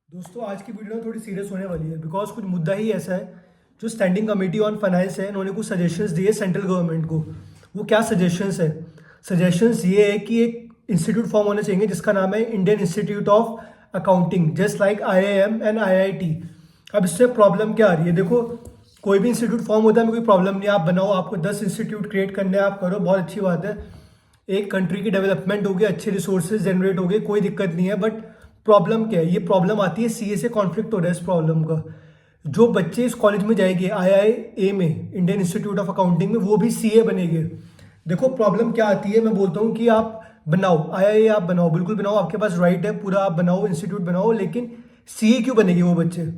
दोस्तों आज की वीडियो थोड़ी सीरियस होने वाली है बिकॉज कुछ मुद्दा ही ऐसा है। जो स्टैंडिंग कमेटी ऑन फाइनेंस है इन्होंने कुछ सजेशंस दिए सेंट्रल गवर्नमेंट को। वो क्या सजेशंस है? सजेशंस ये है कि एक इंस्टीट्यूट फॉर्म होना चाहिए जिसका नाम है Indian institute of accounting, just like IIM and IIT। अब इससे प्रॉब्लम क्या आ रही है? देखो, कोई भी इंस्टीट्यूट फॉर्म होता है, कोई प्रॉब्लम नहीं है, आप बनाओ, आपको 10 इंस्टीट्यूट क्रिएट करने हैं, आप करो, बहुत अच्छी बात है। एक कंट्री की डेवलपमेंट होगी, अच्छे रिसोर्सेज जनरेट हो गए, कोई दिक्कत नहीं है। बट प्रॉब्लम क्या है? ये प्रॉब्लम आती है सीए से कॉन्फ्लिक्ट हो रहा है इस प्रॉब्लम का। जो बच्चे इस कॉलेज में जाएंगे IIA में, इंडियन इंस्टीट्यूट ऑफ अकाउंटिंग में, वो भी सीए बनेंगे। देखो प्रॉब्लम क्या आती है, मैं बोलता हूँ कि आप बनाओ IIA, आप बनाओ, बिल्कुल बनाओ, आपके पास राइट है पूरा, आप बनाओ, इंस्टीट्यूट बनाओ, लेकिन सीए क्यों बनेंगे वो बच्चे?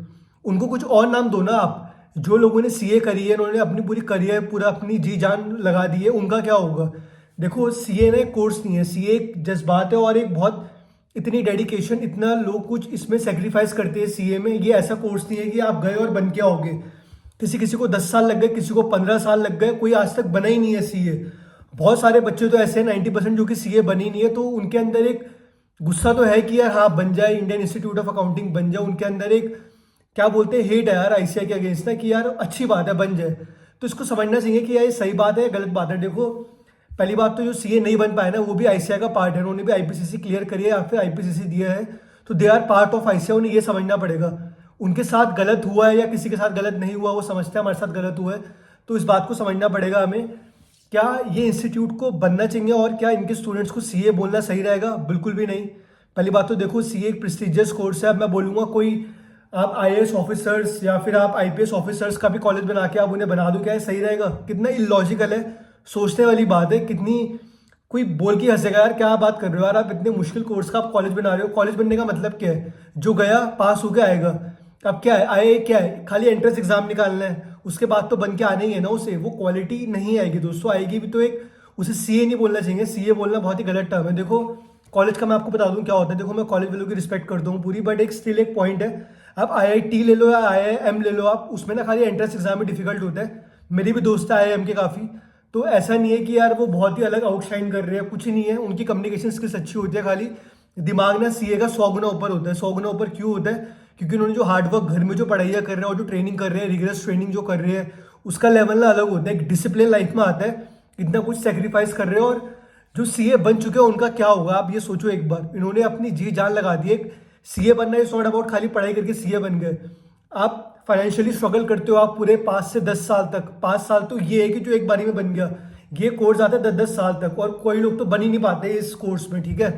उनको कुछ और नाम दो ना आप। जो लोगों ने सीए करी है, उन्होंने अपनी पूरी करियर, पूरा अपनी जी जान लगा दी है, उनका क्या होगा? देखो सीए ना एक कोर्स नहीं है, सीए एक जज्बात है और एक बहुत इतनी डेडिकेशन, इतना लोग कुछ इसमें सेक्रीफाइस करते हैं सीए में। ये ऐसा कोर्स नहीं है कि आप गए और बन के आओगे। किसी किसी को 10 साल लग गए, किसी को 15 साल लग गए, कोई आज तक बना ही नहीं है सीए। बहुत सारे बच्चे तो ऐसे हैं 90% जो कि सीए बने ही नहीं है। तो उनके अंदर एक गुस्सा तो है कि यार हाँ बन जाए, इंडियन इंस्टीट्यूट ऑफ अकाउंटिंग बन जाए। उनके अंदर एक क्या बोलते हैं, हेट है यार ICAI के अगेंस्ट ना, कि यार अच्छी बात है बन जाए। तो इसको समझना चाहिए कि यार ये सही बात है या गलत बात है। देखो पहली बात तो जो सीए नहीं बन पाए ना, वो भी ICAI का पार्ट है, उन्होंने भी IPCC क्लियर करी है या फिर IPCC दिया है, तो they are part of ICAI। उन्हें ये समझना पड़ेगा उनके साथ गलत हुआ है या किसी के साथ गलत नहीं हुआ, वो समझते हैं हमारे साथ गलत हुआ है, तो इस बात को समझना पड़ेगा हमें। क्या ये इंस्टीट्यूट को बनना चाहिए और क्या इनके स्टूडेंट्स को सीए बोलना सही रहेगा? बिल्कुल भी नहीं। पहली बात तो देखो सीए एक प्रेस्टिजियस कोर्स है। अब मैं बोलूँगा कोई आप IAS ऑफिसर्स या फिर आप IPS ऑफिसर्स का भी कॉलेज बना के आप उन्हें बना दो, क्या ये सही रहेगा? कितना इलॉजिकल है, सोचने वाली बात है। कितनी कोई बोल के हंसेगा यार, क्या बात कर रहे हो यार, आप इतने मुश्किल कोर्स का आप कॉलेज बना रहे हो। कॉलेज बनने का मतलब क्या है? जो गया पास होके आएगा। अब क्या है IIA? क्या है? खाली एंट्रेंस एग्जाम निकालना है, उसके बाद तो बन के आना ही है ना उसे। वो क्वालिटी नहीं आएगी दोस्तों, आएगी भी तो एक, उसे सीए नहीं बोलना चाहिए। सीए बोलना बहुत ही गलत टर्म है। देखो कॉलेज का मैं आपको बता दूं क्या होता है। देखो मैं कॉलेज वालों की रिस्पेक्ट करता हूँ पूरी, बट एक स्टिल एक पॉइंट है। आप IIT ले लो या IIM ले लो, आप उसमें ना खाली एंट्रेंस एग्जाम में डिफिकल्ट होता है। मेरे भी दोस्त है IIM के काफ़ी, तो ऐसा नहीं है कि यार वो बहुत ही अलग आउटशाइन कर रहे हैं, कुछ नहीं है। उनकी कम्युनिकेशन स्किल्स अच्छी होती है, खाली दिमाग ना सीए का 100 गुना ऊपर होता है। 100 गुना ऊपर क्यों होता है? क्योंकि उन्होंने जो हार्डवर्क घर में जो पढ़ाइयाँ कर रहे हैं और जो ट्रेनिंग कर रहे हैं, रिगरस ट्रेनिंग जो कर रहे हैं, उसका लेवल ना अलग होता है। एक डिसिप्लिन लाइफ में आता है, इतना कुछ सेक्रीफाइस कर रहे हैं। और जो सीए बन चुके हैं उनका क्या होगा आप ये सोचो एक बार। इन्होंने अपनी जी जान लगा दी है। सीए बनना इज नॉट अबाउट खाली पढ़ाई करके सीए बन गए। आप फाइनेंशियली स्ट्रगल करते हो, आप पूरे 5 से 10 साल तक, 5 साल तो ये है कि जो एक बारी में बन गया। ये कोर्स आता है 10-10 साल तक, और कोई लोग तो बन ही नहीं पाते इस कोर्स में, ठीक है।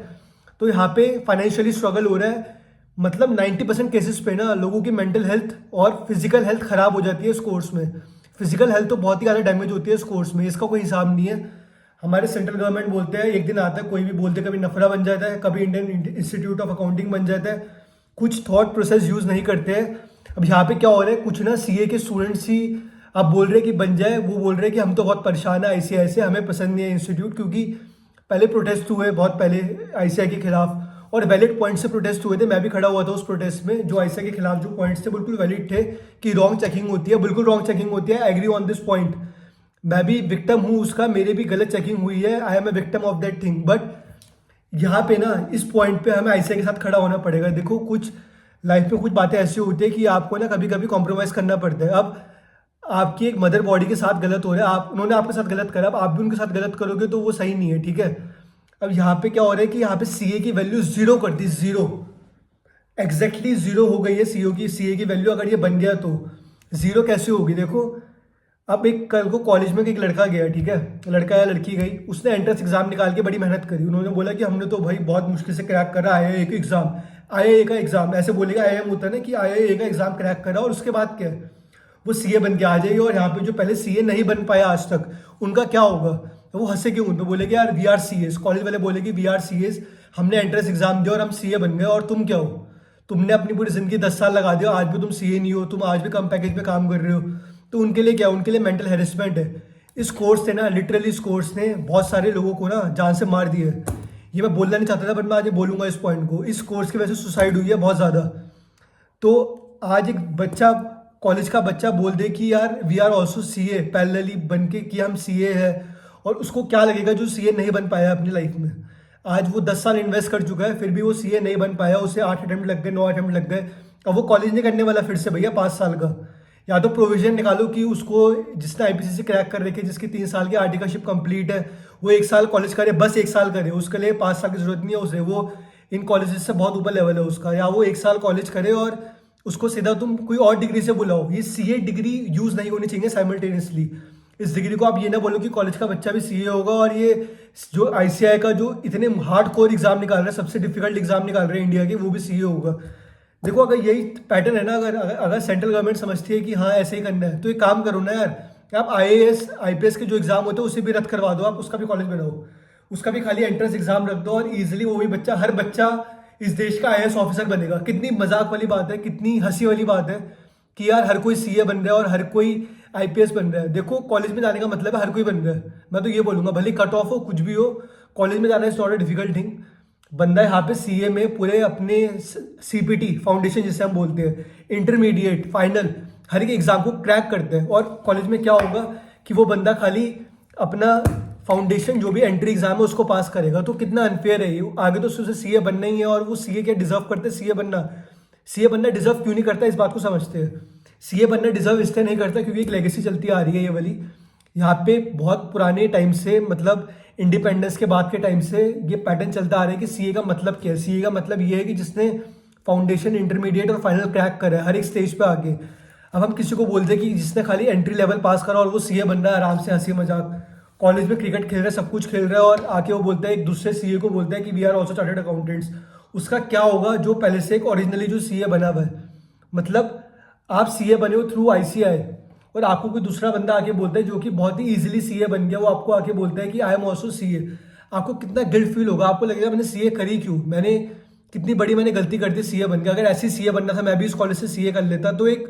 तो यहाँ पे फाइनेंशियली स्ट्रगल हो रहा है। मतलब 90% केसेस पे ना लोगों की मेंटल हेल्थ और फिजिकल हेल्थ खराब हो जाती है इस कोर्स में। फिजिकल हेल्थ तो बहुत ही ज़्यादा डैमेज होती है इस कोर्स में, इसका कोई हिसाब नहीं है। हमारे सेंट्रल गवर्नमेंट बोलते हैं, एक दिन आता है कोई भी बोलते, कभी नफरा बन जाता है, कभी इंडियन इंस्टीट्यूट ऑफ अकाउंटिंग बन जाता है। कुछ थॉट प्रोसेस यूज़ नहीं करते हैं। अब यहाँ पे क्या हो रहा है, कुछ ना सीए के स्टूडेंट्स ही आप बोल रहे हैं कि बन जाए, वो बोल रहे हैं कि हम तो बहुत परेशान है ICAI से, हमें पसंद नहीं है इंस्टीट्यूट। क्योंकि पहले प्रोटेस्ट हुए बहुत पहले ICAI के खिलाफ, और वैलिड पॉइंट से प्रोटेस्ट हुए थे। मैं भी खड़ा हुआ था उस प्रोटेस्ट में। जो ICAI के खिलाफ जो पॉइंट्स थे बिल्कुल वैलिड थे, कि रॉन्ग चेकिंग होती है, बिल्कुल रॉन्ग चेकिंग होती है। I agree on this point. मैं भी विक्टिम हूँ उसका, मेरे भी गलत चेकिंग हुई है, I am a victim of that thing. But यहाँ पे ना इस पॉइंट पे हमें ICAI के साथ खड़ा होना पड़ेगा। देखो कुछ लाइफ में कुछ बातें ऐसी होती है कि आपको ना कभी कभी कॉम्प्रोमाइज़ करना पड़ता है। अब आपकी एक मदर बॉडी के साथ गलत हो रहा है, आप, उन्होंने आपके साथ गलत करा, अब आप भी उनके साथ गलत करोगे तो वो सही नहीं है, ठीक है। अब यहाँ पे क्या हो रहा है कि यहाँ पे सीए की वैल्यू जीरो कर दी, जीरो, एग्जैक्टली जीरो हो गई है सीए की वैल्यू। अगर ये बन गया तो जीरो कैसे होगी? देखो अब एक कल को कॉलेज में एक लड़का गया, ठीक है, लड़का या लड़की गई, उसने एंट्रेंस एग्जाम निकाल के बड़ी मेहनत करी। उन्होंने बोला कि हमने तो भाई बहुत मुश्किल से क्रैक करा IIA का एग्जाम। IIA का एग्जाम ऐसे बोलेगा, IIM होता है ना, कि IIA का एग्जाम क्रैक करा, और उसके बाद क्या है, वो सीए बन के आ जाएगी। और यहाँ पे जो पहले सीए नहीं बन पाया आज तक, उनका क्या होगा? वो हंसेगी उन पे, बोलेगे यार वी आर सीएस, कॉलेज वाले बोलेगी वी आर सीएस, हमने एंट्रेंस एग्जाम दिया और हम सीए बन गए, और तुम क्या हो? तुमने अपनी पूरी जिंदगी 10 साल लगा दिया, आज भी तुम सीए नहीं हो, तुम आज भी कम पैकेज पे काम कर रहे हो। तो उनके लिए क्या? उनके लिए मेंटल हेरेसमेंट है। इस कोर्स से ना, लिटरली इस कोर्स ने बहुत सारे लोगों को ना जान से मार दिया है। ये मैं बोलना नहीं चाहता था, बट मैं आज ये बोलूंगा इस पॉइंट को। इस कोर्स की वजह से सुसाइड हुई है बहुत ज़्यादा। तो आज एक बच्चा, कॉलेज का बच्चा बोल दे कि यार we are also CA, parallelly बन के कि हम सीए है, और उसको क्या लगेगा जो सीए नहीं बन पाया अपनी लाइफ में? आज वो 10 साल इन्वेस्ट कर चुका है, फिर भी वो सीए नहीं बन पाया, उसे 8 अटेम्प्ट लग गए, 9 अटेम्प्ट लग गए। अब वो कॉलेज नहीं करने वाला फिर से भैया 5 साल का। या तो प्रोविजन निकालो कि उसको, जिसने आईपीसीसी क्रैक कर रखी है, जिसकी 3 साल की आर्टिकलशिप कंप्लीट है, वो 1 साल कॉलेज करे, बस 1 साल करे, उसके लिए 5 साल की जरूरत नहीं है उसे, वो इन कॉलेजेस से बहुत ऊपर लेवल है उसका। या वो 1 साल कॉलेज करे और उसको सीधा तुम कोई और डिग्री से बुलाओ। ये सीए डिग्री यूज नहीं होनी चाहिए साइमल्टेनियसली। इस डिग्री को आप ये ना बोलो कि कॉलेज का बच्चा भी सीए होगा, और ये जो आईसीआई का जो इतने हार्ड कोर एग्जाम निकाल रहा है, सबसे डिफिकल्ट एग्जाम निकाल रहे हैं इंडिया के, वो भी सीए होगा। देखो, अगर यही पैटर्न है ना, अगर सेंट्रल गवर्नमेंट समझती है कि हाँ ऐसे ही करना है, तो एक काम करो ना यार, कि आप आईएएस आईपीएस के जो एग्जाम होते हैं उसे भी रद्द करवा दो, आप उसका भी कॉलेज बनाओ, उसका भी खाली एंट्रेंस एग्जाम रख दो, और इजिली वो भी बच्चा, हर बच्चा इस देश का आईएएस ऑफिसर बनेगा। कितनी मजाक वाली बात है, कितनी हंसी वाली बात है कि यार हर कोई सीए बन रहा है और हर कोई आईपीएस बन रहा है। देखो, कॉलेज में जाने का मतलब है हर कोई बन रहा है। मैं तो ये बोलूंगा, भले कट ऑफ हो, कुछ भी हो, कॉलेज में जाना is not a difficult thing. बंदा यहाँ पे सीए में पूरे अपने सीपीटी फाउंडेशन जिसे हम बोलते हैं, इंटरमीडिएट, फाइनल, हर एक एग्जाम को क्रैक करते हैं। और कॉलेज में क्या होगा कि वो बंदा खाली अपना फाउंडेशन जो भी एंट्री एग्जाम है उसको पास करेगा। तो कितना अनफेयर है ये। आगे तो उसे सीए बनना ही है, और वो सीए क्या डिजर्व करते हैं सीए बनना? सीए बनना डिजर्व क्यों नहीं करता, इस बात को समझते हैं। सीए बनना डिजर्व इसलिए नहीं करता क्योंकि एक लेगेसी चलती आ रही है ये वाली। यहाँ पे बहुत पुराने टाइम से, मतलब इंडिपेंडेंस के बाद के टाइम से ये पैटर्न चलता आ रहा है कि सीए का मतलब क्या है। सीए का मतलब ये है कि जिसने फाउंडेशन, इंटरमीडिएट और फाइनल क्रैक करा है हर एक स्टेज पे आगे। अब हम किसी को बोलते हैं कि जिसने खाली एंट्री लेवल पास करा और वो सीए बन रहा है आराम से, हंसी मजाक, कॉलेज में क्रिकेट खेल रहा है, सब कुछ खेल रहा है, और आके वो बोलता है, एक दूसरे सीए को बोलता है कि we are also chartered accountants. उसका क्या होगा जो पहले से एक ओरिजिनली जो सीए बना हुआ है? मतलब आप सीए बने हो थ्रू आईसीआई, और आपको कोई दूसरा बंदा आके बोलता है जो कि बहुत ही इजीली सीए बन गया, वो आपको आके बोलता है कि आई एम ऑल्सो सीए। आपको कितना गिल्ट फील होगा, आपको लगेगा मैंने सीए करी क्यों, मैंने कितनी बड़ी मैंने गलती कर दी सीए बन गया। अगर ऐसी सीए बनना था, मैं भी इस कॉलेज से सीए कर लेता। तो एक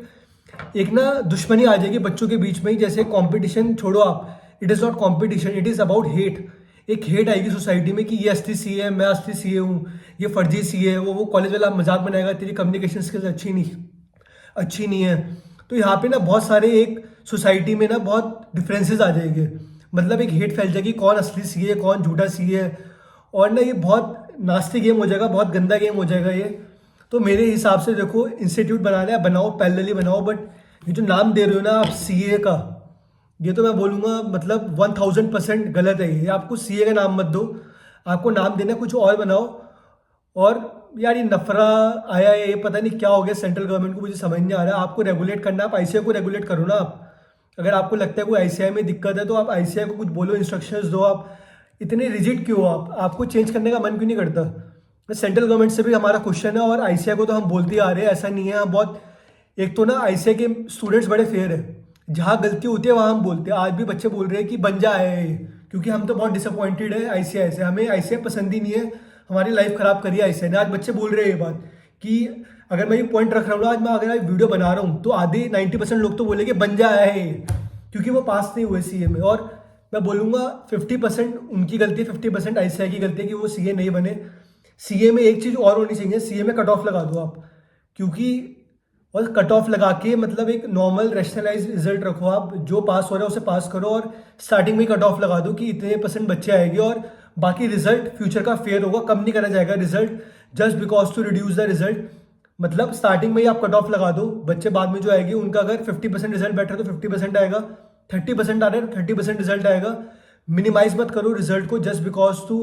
एक ना दुश्मनी आ जाएगी बच्चों के बीच में ही। जैसे कंपटीशन छोड़ो आप, it is not competition, it is about hate. एक हेट आएगी सोसाइटी में कि ये असली सीए है, मैं असली सीए हूँ, ये फर्जी सीए है। वो कॉलेज वाला मजाक बनाएगा, तेरी कम्युनिकेशन स्किल्स अच्छी नहीं है। तो यहाँ पे ना बहुत सारे एक सोसाइटी में ना बहुत डिफरेंसेस आ जाएंगे। मतलब एक हेट फैल जाएगी, कौन असली सीए है, कौन झूठा सीए है। और ना ये बहुत नास्ती गेम हो जाएगा, बहुत गंदा गेम हो जाएगा ये। तो मेरे हिसाब से देखो, इंस्टीट्यूट बनाना है बनाओ, पैरेलली बनाओ, बट ये जो नाम दे रहे हो ना आप सीए का, ये तो मैं बोलूँगा मतलब 1000% गलत है ये। आपको सीए का नाम मत दो, आपको नाम देना कुछ और बनाओ। और यार ये नफरा आया है, ये पता नहीं क्या हो गया सेंट्रल गवर्नमेंट को, मुझे समझ नहीं आ रहा है। आपको रेगुलेट करना, आप आईसीआई को रेगुलेट करो ना आप। अगर आपको लगता है कोई आईसीआई में दिक्कत है तो आप आईसीआई को कुछ बोलो, इंस्ट्रक्शंस दो। आप इतने रिजिड क्यों हो? आपको चेंज करने का मन क्यों नहीं करता? सेंट्रल गवर्नमेंट से भी हमारा क्वेश्चन है, और आईसीआई को तो हम बोलते ही आ रहे हैं, ऐसा नहीं है। हम बहुत, एक तो ना आईसीआई के स्टूडेंट्स बड़े फेयर है, जहाँ गलती होती है वहाँ हम बोलते हैं। आज भी बच्चे बोल रहे हैं कि बन जाए, क्योंकि हम तो बहुत डिसअपॉइंटेड है आईसीआई से, हमें आईसीआई पसंद ही नहीं है, हमारी लाइफ खराब करी है आईसीआई ने। आज बच्चे बोल रहे हैं ये बात कि अगर मैं ये पॉइंट रख रहा हूँ ना, आज मैं अगर आज वीडियो बना रहा हूँ तो आधे 90% लोग तो बोलेंगे बन जाए, क्योंकि वो पास नहीं हुए सीए में। और मैं बोलूँगा 50% उनकी गलती है, 50% आईसीआई की गलती है कि वो सीए नहीं बने। सीए में एक चीज़ और होनी चाहिए, सीए में कट ऑफ लगा दो आप, क्योंकि और कट ऑफ लगा के मतलब एक नॉर्मल रैशनलाइज रिजल्ट रखो आप, जो पास हो रहा है उसे पास करो, और स्टार्टिंग में कट ऑफ लगा दो कि इतने % बच्चे आएंगे, और बाकी रिजल्ट फ्यूचर का फेयर होगा, कम नहीं करा जाएगा result just because to reduce the result. मतलब स्टार्टिंग में ही आप कट ऑफ लगा दो, बच्चे बाद में जो आएगी उनका अगर 50% रिजल्ट बैठ रहा है तो 50% आएगा, 30% आ रहा है 30% रिजल्ट आएगा। मिनिमाइज मत करो रिजल्ट को just because to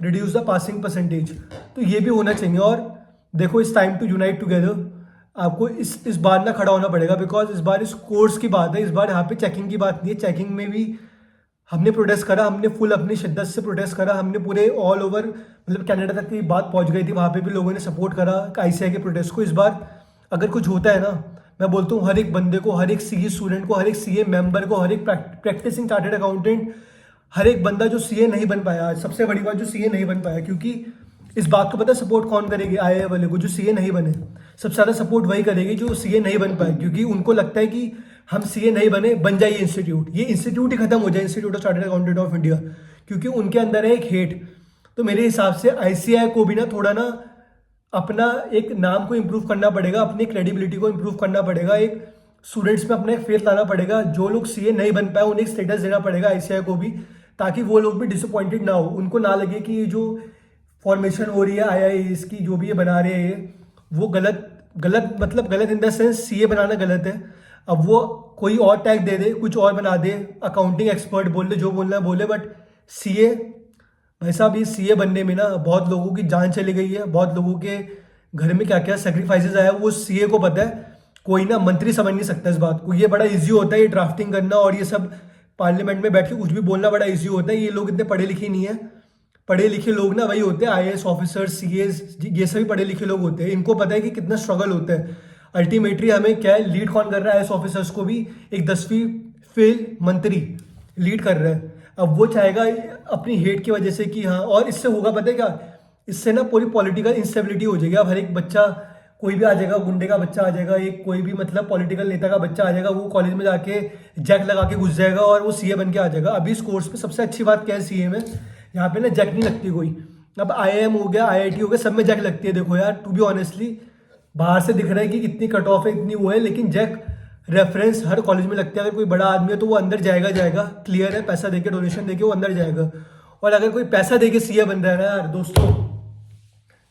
reduce the passing percentage. तो ये भी होना चाहिए। और देखो, इस टाइम टू यूनाइट टुगेदर, आपको इस बार ना खड़ा होना पड़ेगा, बिकॉज इस बार इस कोर्स की बात है, इस बार यहाँ पे चेकिंग की बात नहीं है। चेकिंग में भी हमने प्रोटेस्ट करा, हमने फुल अपनी शिद्दत से प्रोटेस्ट करा, हमने पूरे ऑल ओवर, मतलब कनाडा तक की बात पहुंच गई थी, वहाँ पे भी लोगों ने सपोर्ट करा आईसीआई के प्रोटेस्ट को। इस बार अगर कुछ होता है ना, मैं बोलता हूँ हर एक बंदे को, हर एक सीए स्टूडेंट को, हर एक सीए मेंबर को, हर एक प्रैक्टिसिंग चार्टर्ड अकाउंटेंट, हर एक बंदा जो सीए नहीं बन पाया, आज सबसे बड़ी बात जो सीए नहीं बन पाया, क्योंकि इस बात को पता है सपोर्ट कौन करेगी आईआई वाले को, जो सीए नहीं बने। सबसे ज़्यादा सपोर्ट वही करेगी जो सीए नहीं बन पाए, क्योंकि उनको लगता है कि हम सीए नहीं बने, बन जाइए इंस्टीट्यूट, ये इंस्टीट्यूट ही खत्म हो जाए, institute of chartered accountant of India, क्योंकि उनके अंदर है एक हेट। तो मेरे हिसाब से आईसीआई को भी ना थोड़ा ना अपना एक नाम को इम्प्रूव करना पड़ेगा, अपनी क्रेडिबिलिटी को इम्प्रूव करना पड़ेगा, एक स्टूडेंट्स में अपना एक फेथ लाना पड़ेगा। जो लोग सीए नहीं बन पाए उन्हें स्टेटस देना पड़ेगा आईसीआई को भी, ताकि वो लोग भी डिसअपॉइंटेड ना हो, उनको ना लगे कि ये जो फॉर्मेशन हो रही है आईआईएस की, जो भी ये बना रहे हैं ये, वो गलत गलत मतलब गलत इन द सेंस सीए बनाना गलत है। अब वो कोई और टैग दे दे, कुछ और बना दे, अकाउंटिंग एक्सपर्ट बोल दे, जो बोलना है बोले, बट सीए, भाई साहब ये सीए बनने में ना बहुत लोगों की जान चली गई है, बहुत लोगों के घर में क्या क्या सेक्रीफाइसेस आया वो सीए को पता है। कोई ना मंत्री समझ नहीं सकता इस बात को। ये बड़ा इजी होता है ये ड्राफ्टिंग करना और ये सब पार्लियामेंट में बैठ के कुछ भी बोलना बड़ा इजी होता है। ये लोग इतने पढ़े लिखे नहीं है। पढ़े लिखे लोग ना वही होते हैं आईएएस ऑफिसर, सीएस, ये सभी पढ़े लिखे लोग होते हैं। इनको पता है कि कितना स्ट्रगल होता है। अल्टीमेटली हमें क्या है, लीड कौन कर रहा है आईएएस ऑफिसर्स को भी, एक 10वीं फेल मंत्री लीड कर रहा है। अब वो चाहेगा अपनी हेट की वजह से कि हाँ, और इससे होगा पता है क्या, इससे ना पूरी पॉलिटिकल इंस्टेबिलिटी हो जाएगी। अब हर एक बच्चा, कोई भी आ जाएगा, गुंडे का बच्चा आ जाएगा, एक कोई भी मतलब पॉलिटिकल नेता का बच्चा आ जाएगा, वो कॉलेज में जाके जैक लगा के घुस जाएगा और वो सीए बन के आ जाएगा। अभी इस कोर्स में सबसे अच्छी बात क्या है सीए में, यहाँ पे ना जैक नहीं लगती कोई। अब आईआईएम हो गया, आईआईटी हो गया, सब में जैक लगती है। देखो यार, टू बी ऑनेस्टली बाहर से दिख रहा है कि कितनी कट ऑफ है, इतनी वो है, लेकिन जैक रेफरेंस हर कॉलेज में लगती है। अगर कोई बड़ा आदमी है तो वो अंदर जाएगा जाएगा, क्लियर है, पैसा देके, डोनेशन देके वो अंदर जाएगा। और अगर कोई पैसा देके सीए बन रहा है ना यार दोस्तों,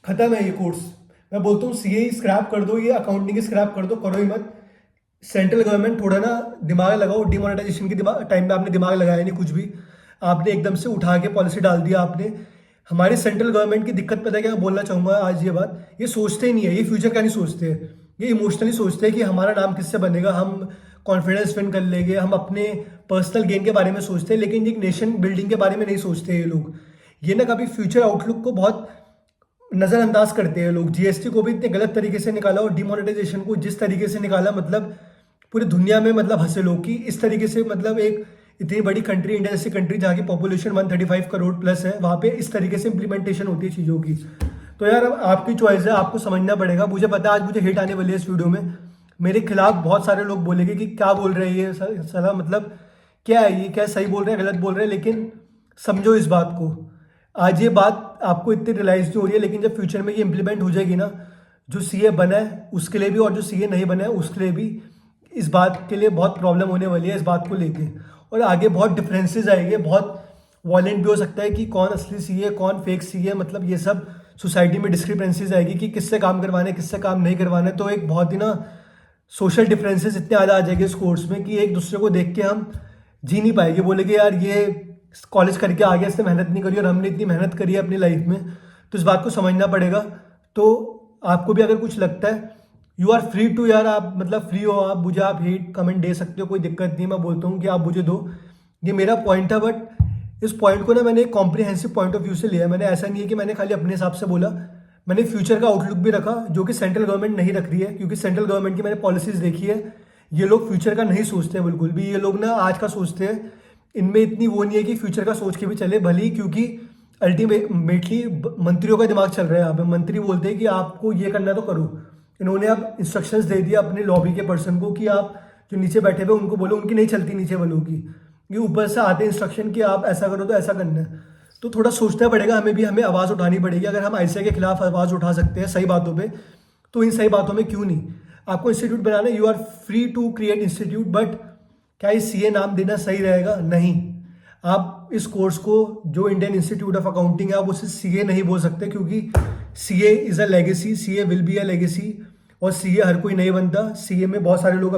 खत्म है ये कोर्स। मैं बोलता हूँ सीए स्क्रैप कर दो, ये अकाउंटिंग स्क्रैप कर दो, करो ही मत। सेंट्रल गवर्नमेंट थोड़ा ना दिमाग लगाओ। डिमोनेटाइजेशन के टाइम पे आपने दिमाग लगाया नहीं कुछ भी, आपने एकदम से उठा के पॉलिसी डाल दिया आपने। हमारी सेंट्रल गवर्नमेंट की दिक्कत पता है क्या, बोलना चाहूँगा आज ये बात, ये सोचते ही नहीं है, ये फ्यूचर का नहीं सोचते हैं, ये इमोशनली सोचते हैं कि हमारा नाम किससे बनेगा, हम कॉन्फिडेंस विन कर लेंगे, हम अपने पर्सनल गेन के बारे में सोचते हैं, लेकिन एक नेशन बिल्डिंग के बारे में नहीं सोचते ये लोग। ये ना कभी फ्यूचर आउटलुक को बहुत नज़रअंदाज करते हैं लोग। जीएसटी को भी इतने गलत तरीके से निकाला और डिमोनेटाइजेशन को जिस तरीके से निकाला, मतलब पूरी दुनिया में मतलब हंसे लोग कि इस तरीके से, मतलब एक इतनी बड़ी कंट्री, इंडिया जैसी कंट्री जहाँ की पॉपुलेशन 135 करोड़ प्लस है, वहाँ पे इस तरीके से इंप्लीमेंटेशन होती है चीज़ों की। तो यार अब आपकी चॉइस है, आपको समझना पड़ेगा। मुझे पता है आज मुझे हिट आने वाली है इस वीडियो में, मेरे खिलाफ बहुत सारे लोग बोलेंगे कि क्या बोल रहे हैं ये साला, मतलब क्या है ये, क्या सही बोल रहे हैं गलत बोल रहे हैं, लेकिन समझो इस बात को। आज ये बात आपको इतनी रियलाइज नहीं हो रही है, लेकिन जब फ्यूचर में ये इंप्लीमेंट हो जाएगी ना, जो सीए बना है उसके लिए भी और जो सीए नहीं बना है उसके लिए भी इस बात के लिए बहुत प्रॉब्लम होने वाली है इस बात को लेके। और आगे बहुत डिफरेंसेस आएंगे, बहुत वॉयलेंट भी हो सकता है कि कौन असली सीए कौन फेक सीए, मतलब ये सब सोसाइटी में डिस्क्रिपेंसीज आएगी कि किससे काम करवाना है किससे काम नहीं करवाना है। तो एक बहुत ही ना सोशल डिफरेंसेस इतने ज़्यादा आ जाएंगे इस कोर्स में कि एक दूसरे को देख के हम जी नहीं पाएंगे, बोलेंगे यार ये कॉलेज करके आ गया, इसने मेहनत नहीं करी और हमने इतनी मेहनत करी है अपनी लाइफ में। तो इस बात को समझना पड़ेगा। तो आपको भी अगर कुछ लगता है, यू आर फ्री टू, यार आप मतलब फ्री हो, आप मुझे आप हेट कमेंट दे सकते हो, कोई दिक्कत नहीं। मैं बोलता हूँ कि आप मुझे दो, ये मेरा पॉइंट था। बट इस पॉइंट को ना मैंने एक कॉम्प्रिहेंसिव पॉइंट ऑफ व्यू से लिया है। मैंने ऐसा नहीं है कि मैंने खाली अपने हिसाब से बोला, मैंने फ्यूचर का आउटलुक भी रखा जो कि सेंट्रल गवर्नमेंट नहीं रख रही है। क्योंकि सेंट्रल गवर्नमेंट की मैंने पॉलिसीज देखी है, ये लोग फ्यूचर का नहीं सोचते हैं बिल्कुल भी। ये लोग ना आज का सोचते हैं, इनमें इतनी वो नहीं है कि फ्यूचर का सोच के भी चले भली, क्योंकि अल्टीमेटली मंत्रियों का दिमाग चल रहा है यहाँ पे। मंत्री बोलते हैं कि आपको ये करना तो करो। इन्होंने अब इंस्ट्रक्शंस दे दिया अपने लॉबी के पर्सन को कि आप जो नीचे बैठे हुए उनको बोलो, उनकी नहीं चलती नीचे वालों की, ये ऊपर से आते इंस्ट्रक्शन कि आप ऐसा करो तो ऐसा करना है। तो थोड़ा सोचना पड़ेगा हमें भी, हमें आवाज़ उठानी पड़ेगी। अगर हम आईसीए के खिलाफ आवाज़ उठा सकते हैं सही बातों पे, तो इन सही बातों में क्यों नहीं। आपको इंस्टीट्यूट बनाना है, you are free to create institute, but क्या ये सीए नाम देना सही रहेगा? नहीं। आप इस कोर्स को जो इंडियन इंस्टीट्यूट ऑफ अकाउंटिंग है, आप उसे सीए नहीं बोल सकते, क्योंकि CA is a legacy, CA will be a legacy. और सीए हर कोई नहीं बनता। सीए में बहुत सारे लोग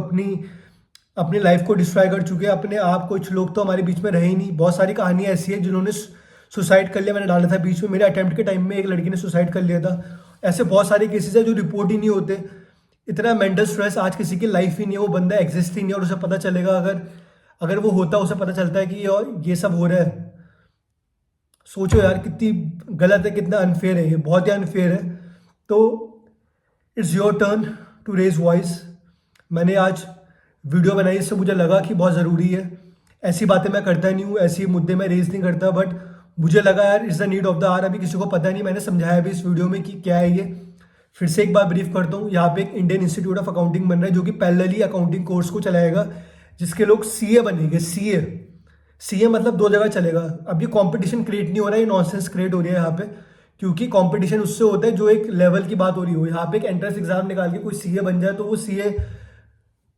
अपनी लाइफ को डिस्ट्रॉय कर चुके हैं अपने आप। कुछ लोग तो हमारे बीच में रहे ही नहीं। बहुत सारी कहानियाँ ऐसी है जिन्होंने सुसाइड कर लिया। मैंने डाला था बीच में, मेरे अटेम्प्ट के टाइम में एक लड़की ने सुसाइड कर लिया था। ऐसे बहुत सारे केसेस है जो रिपोर्ट ही नहीं होते। इतना मेंटल स्ट्रेस आज किसी की लाइफ ही नहीं है, वो बंदा एग्जिस्ट ही नहीं है और उसे पता चलेगा अगर वो होता, उसे पता चलता है कि ये सब हो रहा है। सोचो यार कितनी गलत है, कितना अनफेयर है, ये बहुत ही अनफेयर है। तो it's your turn to raise voice. मैंने आज वीडियो बनाई, इससे मुझे लगा कि बहुत ज़रूरी है। ऐसी बातें मैं करता नहीं हूँ, ऐसी मुद्दे मैं रेज नहीं करता, बट मुझे लगा यार it's the need of the hour. अभी किसी को पता नहीं, मैंने समझाया भी इस वीडियो में कि क्या है ये। फिर से एक बार ब्रीफ करता हूँ। यहाँ पे एक इंडियन इंस्टीट्यूट ऑफ अकाउंटिंग बन रहा है जो कि पैरेलली अकाउंटिंग कोर्स को चलाएगा, जिसके लोग सीए बनेंगे। सीए मतलब दो जगह चलेगा। अब ये कॉम्पिटिशन क्रिएट नहीं हो रहा है, ये नॉनसेंस क्रिएट हो रही है यहाँ पे, क्योंकि कंपटीशन उससे होता है जो एक लेवल की बात हो रही हो। यहाँ पे एक एंट्रेंस एग्जाम निकाल के कोई सीए बन जाए तो वो सीए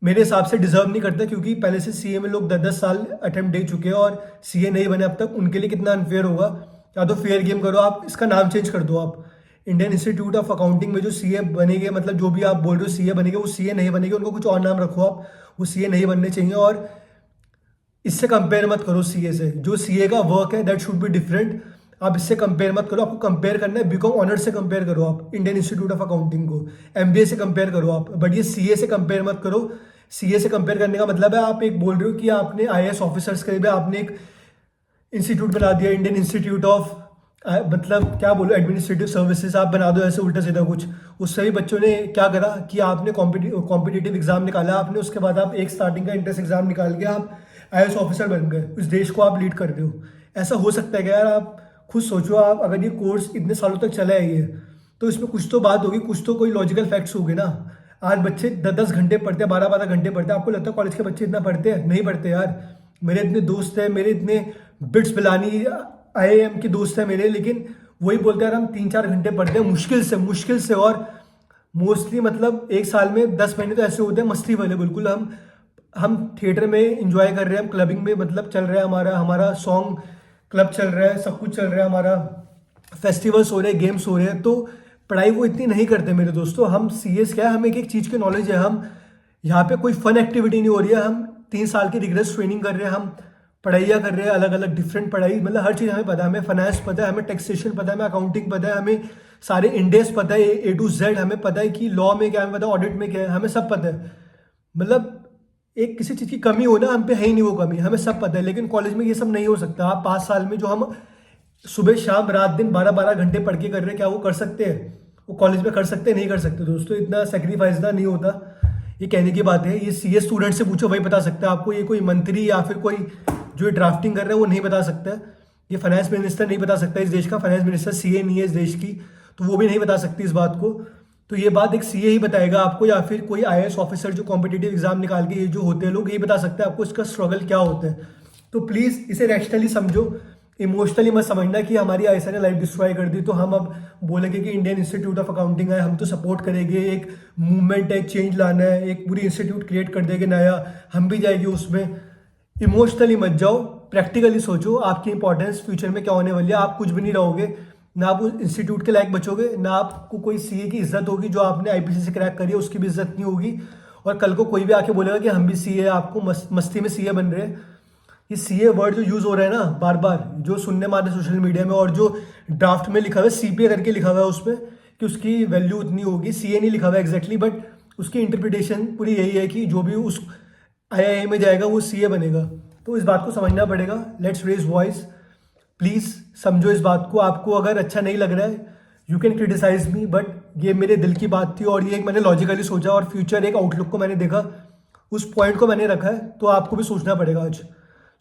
मेरे हिसाब से डिजर्व नहीं करता, क्योंकि पहले से सीए में लोग 10-10 साल अटेम्प्ट दे चुके हैं और सीए नहीं बने अब तक। उनके लिए कितना अनफेयर होगा। या तो फेयर गेम करो, आप इसका नाम चेंज कर दो। आप इंडियन इंस्टीट्यूट ऑफ अकाउंटिंग में जो सीए बनेंगे, मतलब जो भी आप बोल रहे हो सीए बनेंगे, वो सीए नहीं बनेंगे, उनको कुछ और नाम रखो आप, वो सीए नहीं बनने चाहिए। और इससे कंपेयर मत करो सीए से, जो सीए का वर्क है दैट शुड बी डिफरेंट। आप इससे कंपेयर मत करो, आपको कंपेयर करना है बीकॉम ऑनर्स से कंपेयर करो आप इंडियन इंस्टीट्यूट ऑफ अकाउंटिंग को, एमबीए से कंपेयर करो आप, बट ये सीए से कंपेयर मत करो। सीए से कंपेयर करने का मतलब है आप एक बोल रहे हो कि आपने आईएएस ऑफिसर्स के लिए आपने एक इंस्टीट्यूट बना दिया, इंडियन इंस्टीट्यूट ऑफ मतलब क्या बोलो एडमिनिस्ट्रेटिव सर्विसेज आप बना दो ऐसे उल्टा सीधा कुछ। उस सभी बच्चों ने क्या करा कि आपने कॉम्पिटिटिव एग्जाम निकाला आपने, उसके बाद आप एक स्टार्टिंग का इंट्रेंस एग्जाम निकाल के आप आईएएस ऑफिसर बन गए, उस देश को आप लीड कर रहे हो। ऐसा हो सकता है क्या यार? आप खुद सोचो, आप अगर ये कोर्स इतने सालों तक चला है ये, तो इसमें कुछ तो बात होगी, कुछ तो कोई लॉजिकल फैक्ट्स होंगे ना। आज बच्चे 10-10 घंटे पढ़ते हैं, 12-12 घंटे पढ़ते हैं। आपको लगता है कॉलेज के बच्चे इतना पढ़ते हैं? नहीं पढ़ते यार। मेरे इतने दोस्त हैं, मेरे इतने बिट्स पिलानी आईआईएम के दोस्त हैं मेरे, लेकिन वही बोलते हैं यार हम 3-4 घंटे पढ़ते हैं मुश्किल से। और मोस्टली मतलब एक साल में 10 महीने तो ऐसे होते हैं मस्ती वाले, बिल्कुल हम थिएटर में इंजॉय कर रहे हैं, हम क्लबिंग में मतलब चल रहा है हमारा सॉन्ग क्लब चल रहा है, सब कुछ चल रहा है, हमारा फेस्टिवल्स हो रहे हैं, गेम्स हो रहे हैं। तो पढ़ाई वो इतनी नहीं करते मेरे दोस्तों। हम सीएस क्या है, हमें एक चीज़ की नॉलेज है। हम यहाँ पे कोई फन एक्टिविटी नहीं हो रही है, हम 3 साल की रिग्रेस ट्रेनिंग कर रहे हैं, हम पढ़ाइयाँ कर रहे हैं अलग अलग डिफरेंट पढ़ाई, मतलब हर चीज़ हमें पता है। हमें फाइनेंस पता है, हमें टैक्सेशन पता है, हमें अकाउंटिंग पता है, हमें सारे इंडेक्स पता है, ए टू जेड हमें पता है कि लॉ में क्या है, हमें पता है ऑडिट में क्या है, हमें सब पता है। मतलब एक किसी चीज़ की कमी हो ना, हम पे है ही नहीं वो कमी, हमें सब पता है। लेकिन कॉलेज में ये सब नहीं हो सकता। आप 5 साल में जो हम सुबह शाम रात दिन 12-12 घंटे पढ़ के कर रहे हैं, क्या वो कर सकते हैं? वो कॉलेज में कर सकते नहीं कर सकते दोस्तों? इतना सेक्रीफाइस ना नहीं होता। ये कहने की बात है, ये सीए स्टूडेंट से पूछो, वही बता सकता है आपको। ये कोई मंत्री या फिर कोई जो ड्राफ्टिंग कर रहा है वो नहीं बता सकता है। ये फाइनेंस मिनिस्टर नहीं बता सकता इस देश का, फाइनेंस मिनिस्टर सीए नहीं है इस देश की, तो वो भी नहीं बता सकती इस बात को। तो ये बात एक सीए ही बताएगा आपको, या फिर कोई आईएएस ऑफिसर जो कॉम्पिटिटिव एग्जाम निकाल के ये जो होते हैं लोग, यही बता सकते हैं आपको इसका स्ट्रगल क्या होता है। तो प्लीज़ इसे रैशनली समझो, इमोशनली मत समझना कि हमारी आईएसआई ने लाइफ डिस्ट्रॉय कर दी तो हम अब बोलेंगे कि इंडियन इंस्टीट्यूट ऑफ अकाउंटिंग है, हम तो सपोर्ट करेंगे, एक मूवमेंट है, चेंज लाना है, एक पूरी इंस्टीट्यूट क्रिएट कर देंगे नया, हम भी जाएंगे उसमें। इमोशनली मत जाओ, प्रैक्टिकली सोचो आपकी इंपॉर्टेंस फ्यूचर में क्या होने वाली है। आप कुछ भी नहीं रहोगे, ना आप उस इंस्टीट्यूट के लायक बचोगे, ना आपको कोई सीए की इज्जत होगी, जो आपने आईपीसी से क्रैक करी है उसकी भी इज्जत नहीं होगी। और कल को कोई भी आके बोलेगा कि हम भी सीए, आपको मस्ती में सीए बन रहे हैं। ये सीए वर्ड जो यूज़ हो रहा है ना बार बार, जो सुनने मारने सोशल मीडिया में, और जो ड्राफ्ट में लिखा हुआ है सीपीए करके लिखा हुआ है उसमें कि उसकी वैल्यू उतनी होगी, सीए नहीं लिखा हुआ है एग्जैक्टली, बट उसकी इंटरप्रिटेशन पूरी यही है कि जो भी उस आईआईए में जाएगा वो सीए बनेगा। तो इस बात को समझना पड़ेगा। लेट्स रेज वॉइस, प्लीज़ समझो इस बात को। आपको अगर अच्छा नहीं लग रहा है you can criticise me, but ये मेरे दिल की बात थी और ये एक मैंने लॉजिकली सोचा, और फ्यूचर एक आउटलुक को मैंने देखा, उस पॉइंट को मैंने रखा है, तो आपको भी सोचना पड़ेगा आज।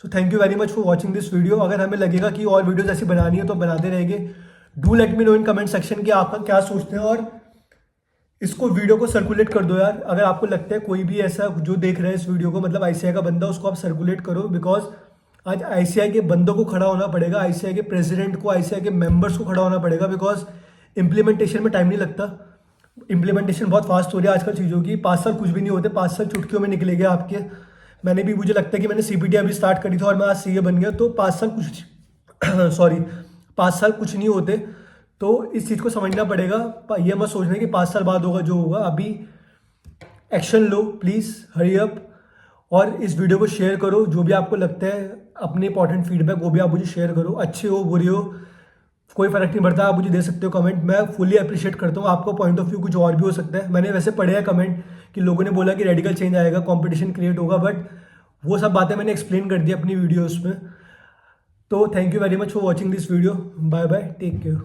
So thank you very much for watching this video. अगर हमें लगेगा कि और वीडियोज ऐसी बनानी है तो बनाते रहेंगे। Do let me know in comment section कि आपका क्या सोचते हैं, और इसको वीडियो को सर्कुलेट कर दो यार। अगर आपको लगता है कोई भी ऐसा जो देख रहा है इस वीडियो को, मतलब आईसीआई का बंदा, उसको आप सर्कुलेट करो, बिकॉज आज आईसीआई के बंदों को खड़ा होना पड़ेगा, आईसीआई के प्रेसिडेंट को, आईसीआई के मेंबर्स को खड़ा होना पड़ेगा, बिकॉज इम्प्लीमेंटेशन में टाइम नहीं लगता। इम्प्लीमेंटेशन बहुत फास्ट हो रही है आजकल चीज़ों की। 5 साल कुछ भी नहीं होते, 5 साल चुटकियों में निकलेंगे आपके। मैंने भी, मुझे लगता है कि मैंने सीपीटी अभी स्टार्ट करी थी और मैं आज सीए बन गया, तो 5 साल कुछ सॉरी 5 साल कुछ नहीं होते। तो इस चीज़ को समझना पड़ेगा। ये मत सोचना कि 5 साल बाद होगा जो होगा। अभी action low please, hurry up. और इस वीडियो को शेयर करो, जो भी आपको लगता है, अपने इंपॉर्टेंट फीडबैक वो भी आप मुझे शेयर करो, अच्छे हो बुरे हो कोई फर्क नहीं पड़ता, आप मुझे दे सकते हो कमेंट। मैं फुली अप्रिशिएट करता हूँ। आपका पॉइंट ऑफ व्यू कुछ और भी हो सकता है। मैंने वैसे पढ़े हैं कमेंट कि लोगों ने बोला कि रेडिकल चेंज आएगा, कंपटीशन क्रिएट होगा, बट वो सब बातें मैंने एक्सप्लेन कर दी अपनी वीडियोस में। तो thank you very much for watching this video. Bye bye, take care.